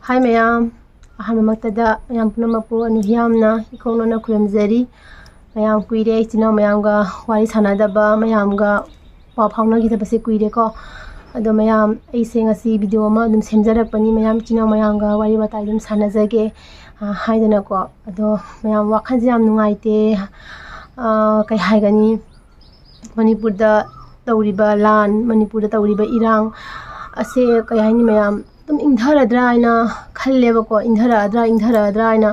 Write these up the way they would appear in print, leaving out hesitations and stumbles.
Hi mayam, ahamamaktada mayam punamapu anuhyamna ikonona kuramzari mayam kuire ichina mayamga wari sanadaba mayamga paphawna gidabase kuire ko ado mayam aise ngasi video ma dum semjarakpani mayam ichina mayamga wari watai dum sanajage haidana ko ado mayam wakhanse yam nungaite kai haigani manipurda tawriba lan manipurda tawriba irang ase kai haini mayam tum indharadra aina khalleba ko indharadra aina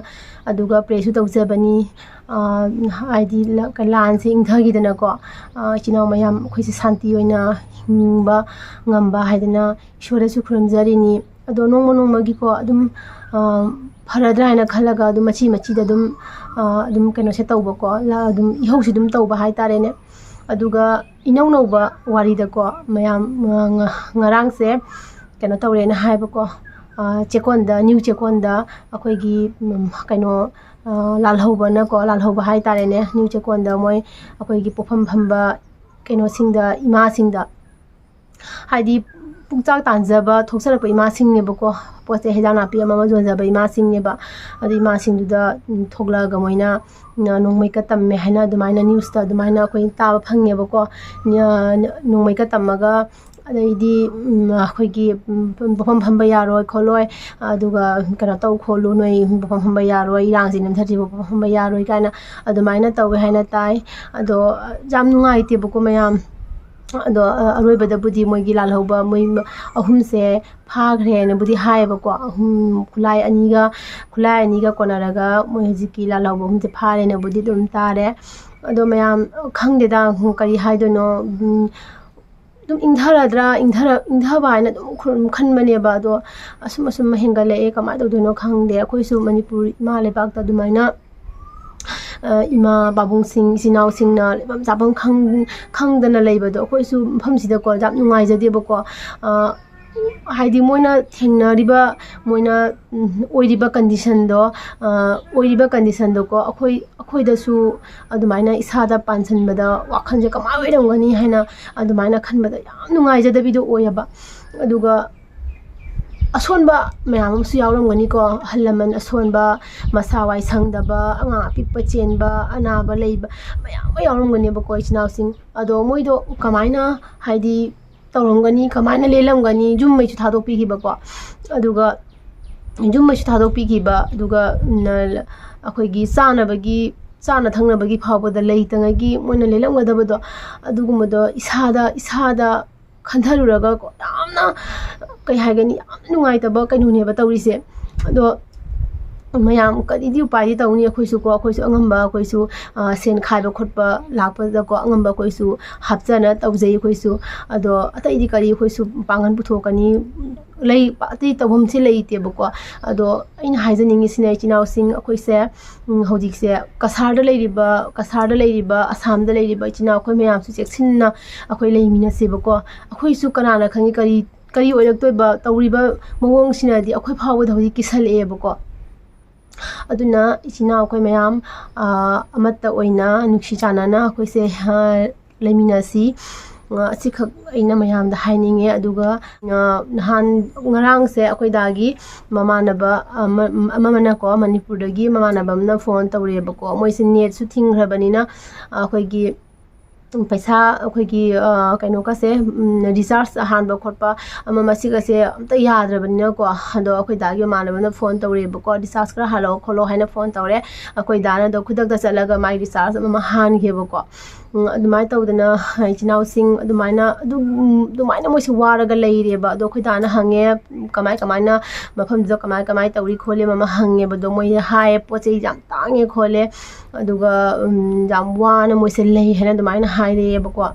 aduga presu tawjabani aidi lan se indhagidana ko china mayam khoise santi oina hingba ngamba haidana ishwara su khurumjarini ado nongma gi ko adum faradra aina khallaga adum machi da adum kano se tawba ko la adum ihausi dum tawba hai tarene aduga inauba wari da ko mayam ngarang se kano tawrena haiba ko chekonda new chekonda akoigi kano lalhoba na ko lalhoba hai tarene new chekonda moi akoigi pofam phamba kano singda ima singda haidi pukchak tanjaba thoksara ko ima singne ba ko pote hejana pi ama jonjaba ima singne ba adi ima singduda thogla ga moina nongmai ka tamme haina dumaina news ta dumaina koi ta phangye ba ko nongmai ka tamaga adidi akoigi bofam phamba yaroi kholoi aduga kana taw kholu noi bofam phamba yaroi irang sin namthari bofam phamba yaroi kana adumaina tawe haina tai ado jam nungai te boko mayam ado aroibada budi moigi lalhoba moi ahum se phagre na budi haiba ko ahum khulai aniga konaraga moi hojiki lalhoba hum se phare na budi dum tare ado mayam khangde da kari haidono dum indhaba aina dum khanbane ba do asum mahengale e kama do no khangde akhoi su manipur ima lebak ta dumaina ima babung sing sinau singna lebam jabang khangdana leiba do akhoi su pham sida ko jap nungai jade ba ko haidi moina thengnariba moina oiriba condition do ko akhoi da su adumaina isada pansan bada wakhanje kama oirangani haina adumaina khanbada yam nungai jadabi do oyaba aduga asonba mayam su yawramgani ko halaman asonba masawai sangdaba anga pipa chenba anaba leiba mayam yawramgani ba ko ichinaw sing ado moido kamaina haidi tawramgani kamaina lelamgani jummai chu thadok pi ba ko aduga jummai chu thadok pi ba aduga akoigi chana thangnabagi phawbada leitangagi moina lelamgadabado adugumado isada khantaruraga ko yamna kai haigani yam nungai taba kainune ba tawrise ado mayam kadi di upai tawni khoisu angamba khoisu sen khaiba khotpa lakpa da ko angamba khoisu hapjana tawjei khoisu ado atai di kari khoisu pangan puthokani lei pati tawhom se leite bako ado aina haijaningi sina chinaw sing akhoise hojik se kasar da leiriba assam da leiriba chinaw khoi mayam su cheksinna akhoi leimina se bako akhoisu kanana khangi kari oiraktoiba tawriba mawong sina di akhoi phawa da hoji kisale bako aduna ichina akhoi mayam amatta oina nukshi chanana akhoi se leminasi asikhak aina mayam da haininge aduga nahan ngarang se akhoi dagi mamanaba amamana ko manipur dagi mamanaba na phone tawre bako moi se net su thinghrabani akhoi gi paisa akhoi gi kaino ka se recharge han ba khotpa amama siga se amta yadrabani ko ado akhoi dagi manaba na phone tawre bako recharge kra halo kholo haina phone tawre akhoi dana do khudak da chalaga mai recharge amama han ge bako adumai tawdana ichinaw sing adumaina moise waraga leireba ado khoidana hange kamaina mafam jo kamai tawri khole mama hange bado moi hae pochei jam tange khole aduga jam wana moise lei hena adumaina haire bako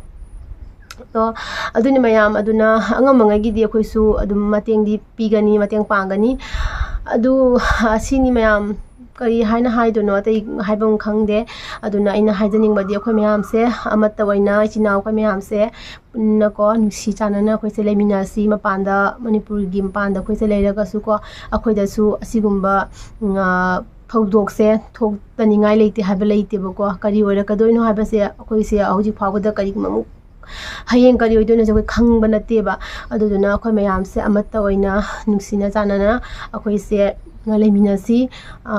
to aduni mayam aduna angamanga gidi khoisu adum mateng di pigani mateng pangani adu asini mayam kari haina haidono tai haibam khangde aduna ina haijaning badi akhoi mayam se amatta waina chinaw ko mayam se punna ko nusi chanana khoi se lemina si mapanda manipur gi mapanda khoi se leiraga su ko akhoi da su asigumba thawdok se thok taningai leite haba leite bako kari oira kadoino haba se akhoi se hauji phawda kari mamu ꯍꯌꯦꯡ ꯀꯔꯤ ꯑꯣꯏꯗꯣꯏꯅꯣꯁꯦ ꯑꯩꯈꯣꯏ ꯈꯪꯕ ꯅꯠꯇꯦꯕ ꯑꯗꯨꯗꯨꯅ ꯑꯩꯈꯣꯏ ꯃꯌꯥꯝꯁꯦ ꯑꯃꯠꯇ ꯑꯣꯏꯅ ꯅꯨꯡꯁꯤꯅ ꯆꯥꯟꯅꯅ ꯑꯩꯈꯣꯏꯁꯦ ꯂꯩꯃꯤꯟꯅꯁꯤ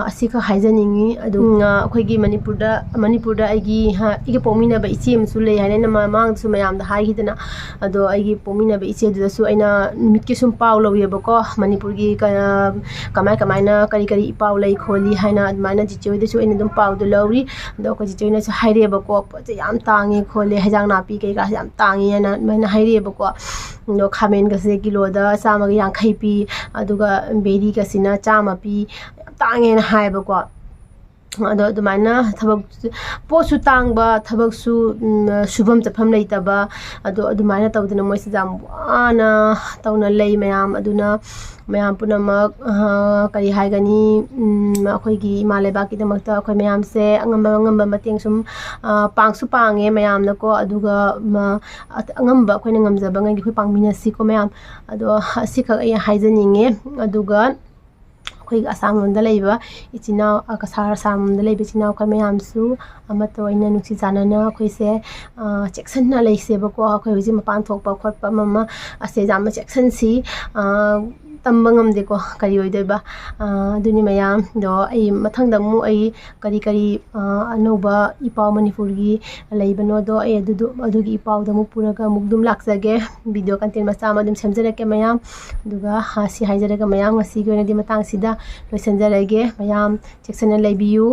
ꯑꯁꯤꯈꯛ ꯍꯥꯏꯖꯅꯤꯡꯉꯤ ꯑꯗꯨꯒ ꯑꯩꯈꯣꯏꯒꯤ ꯃꯅꯤꯄꯨꯔꯗ ꯑꯩꯒ ꯄꯣꯛꯃꯤꯟꯅꯕ ꯏꯆꯦ ꯑꯃꯁꯨ ꯂꯩ ꯍꯥꯏꯅ ꯑꯩꯅ ꯃꯃꯥꯡꯗꯁꯨ ꯃꯌꯥꯝꯗ ꯍꯥꯏꯈꯤꯗꯅ ꯑꯗꯣ ꯑꯩꯒꯤ ꯄꯣꯛꯃꯤꯟꯅꯕ ꯏꯆꯦꯗꯨꯗꯁꯨ ꯑꯩꯅ ꯅꯨꯃꯤꯠꯀꯤ ꯁꯨꯝ ꯄꯥꯎ ꯂꯧꯋꯦꯕꯀꯣ ꯃꯅꯤꯄꯨꯔꯒꯤ ꯀꯃꯥꯏꯅ ꯀꯔꯤ ꯏꯄꯥꯎ ꯂꯩ ꯈꯣꯠꯂꯤ ꯍꯥꯏꯅ ꯑꯗꯨꯃꯥꯏꯅ ꯆꯤꯆꯦ ꯍꯣꯏꯗꯁꯨ ꯑꯩꯅ ꯑꯗꯨꯝ ꯄꯥꯎꯗꯣ ꯂꯧꯔꯤ ꯑꯗꯣ ꯑꯩꯈꯣꯏ ꯆꯤꯆꯦ ꯍꯣꯏꯅꯁꯨ ꯍꯥꯏꯔꯛꯑꯦꯕꯀꯣ ꯄꯣꯠꯁꯦ ꯌꯥꯝ ꯇꯥꯡꯉꯦ ꯈꯣꯠꯂꯦ ꯍꯩꯖꯥꯡ ꯅꯥꯄꯤ ꯀꯩꯀꯥꯁꯦ ꯌꯥꯝ ꯇꯥꯡꯉꯦ ꯍꯥꯏꯅ ꯑꯗꯨꯃꯥꯏꯅ ꯍꯥꯏꯔꯛꯑꯦꯕꯀോ ꯑꯗꯣ ꯈꯥꯃꯦꯟꯒꯁꯦ ꯀꯤꯂꯣꯗ 150 ꯄꯤ ꯑꯗꯨꯒ ꯕꯦꯔꯤꯒꯁꯤꯅ 100 ꯄꯤ ꯌꯥꯝ ꯇꯥꯡꯉꯦꯅ ꯍꯥꯏꯌꯦꯕꯀꯣ ꯑꯗꯣ ꯑꯗꯨꯃꯥꯏꯅ ꯄꯣꯠꯁꯨ ꯇꯥꯡꯕ ꯊꯕꯛꯁꯨ ꯁꯨꯐꯝ ꯆꯠꯐꯝ ꯂꯩꯇꯕ ꯑꯗꯣ ꯑꯗꯨꯃꯥꯏꯅ ꯇꯧꯗꯅ ꯃꯣꯏꯁꯦ ꯌꯥꯝ ꯋꯥꯅ ꯇꯧꯅ ꯂꯩ ꯃꯌꯥꯝ ꯑꯗꯨꯅ ꯃꯌꯥꯝ ꯄꯨꯝꯅꯃꯛ ꯀꯔꯤ ꯍꯥꯏꯒꯅꯤ ꯑꯩꯈꯣꯏꯒꯤ ꯏꯃꯥ ꯂꯩꯕꯥꯛꯀꯤꯗꯃꯛꯇ ꯑꯩꯈꯣꯏ ꯃꯌꯥꯝꯁꯦ ꯑꯉꯝꯕ ꯃꯇꯦꯡ ꯁꯨꯝ ꯄꯥꯡꯁꯨ ꯄꯥꯡꯉꯦ ꯃꯌꯥꯝꯅꯀꯣ ꯑꯗꯨꯒ ꯑꯉꯝꯕ ꯑꯩꯈꯣꯏꯅ ꯉꯝꯖꯕꯉꯩꯗꯤ ꯑꯩꯈꯣꯏ ꯄꯥꯡꯃꯤꯟꯅꯁꯤꯀꯣ ꯃꯌꯥꯝ ꯑꯗꯣ ꯑꯁꯤꯈꯛ ꯑꯩ ꯍꯥꯏꯖꯅꯤꯡꯉꯦ ꯑꯗꯨꯒ ꯑꯩꯈꯣꯏꯒꯤ ꯑꯁꯥꯝ ꯂꯣꯝꯗ ꯂꯩꯕ ꯏꯆꯤꯜ ꯏꯅꯥꯎ ꯀꯁꯥꯔ ꯑꯁꯥꯝꯗ ꯂꯩꯕ ꯏꯆꯤꯜ ꯏꯅꯥꯎ ꯃꯌꯥꯝꯁꯨ ꯑꯃꯠꯇ ꯑꯣꯏꯅ ꯅꯨꯡꯁꯤ ꯆꯥꯟꯅꯅ ꯑꯩꯈꯣꯏꯁꯦ ꯆꯦꯛꯁꯤꯟꯅ ꯂꯩꯁꯦꯕꯀꯣ ꯑꯩꯈꯣꯏ ꯍꯧꯖꯤꯛ ꯃꯄꯥꯟ ꯊꯣꯛꯄ ꯈꯣꯠꯄ ꯑꯃ ꯑꯁꯦ ꯌꯥꯝꯅ ꯆꯦꯛꯁꯤꯟꯁꯤ ꯇꯝꯕ ꯉꯝꯗꯦꯀꯣ ꯀꯔꯤ ꯑꯣꯏꯗꯣꯏꯕ ꯑꯗꯨꯅꯤ ꯃꯌꯥꯝꯗꯣ ꯑꯩ ꯃꯊꯪꯗ ꯑꯃꯨꯛ ꯑꯩ ꯀꯔꯤ ꯑꯅꯧꯕ ꯏꯄꯥꯎ ꯃꯅꯤꯄꯨꯔꯒꯤ ꯂꯩꯕꯅꯣꯗꯣ ꯑꯩ ꯑꯗꯨꯒꯤ ꯏꯄꯥꯎꯗ ꯑꯃꯨꯛ ꯄꯨꯔꯒ ꯑꯃꯨꯛ ꯑꯗꯨꯝ ꯂꯥꯛꯆꯒꯦ ꯚꯤꯗꯤꯑꯣ ꯀꯟꯇꯦꯟ ꯃꯆꯥ ꯑꯃ ꯑꯗꯨꯝ ꯁꯦꯝꯖꯔꯛꯀꯦ ꯃꯌꯥꯝ ꯑꯗꯨꯒ ꯁꯤ ꯍꯥꯏꯖꯔꯒ ꯃꯌꯥꯝ ꯉꯁꯤꯒꯤ ꯑꯣꯏꯅꯗꯤ ꯃꯇꯥꯡꯁꯤꯗ ꯂꯣꯏꯁꯤꯟꯖꯔꯒꯦ ꯃꯌꯥꯝ ꯆꯦꯛꯁꯤꯟꯅ ꯂꯩꯕꯤꯌꯨ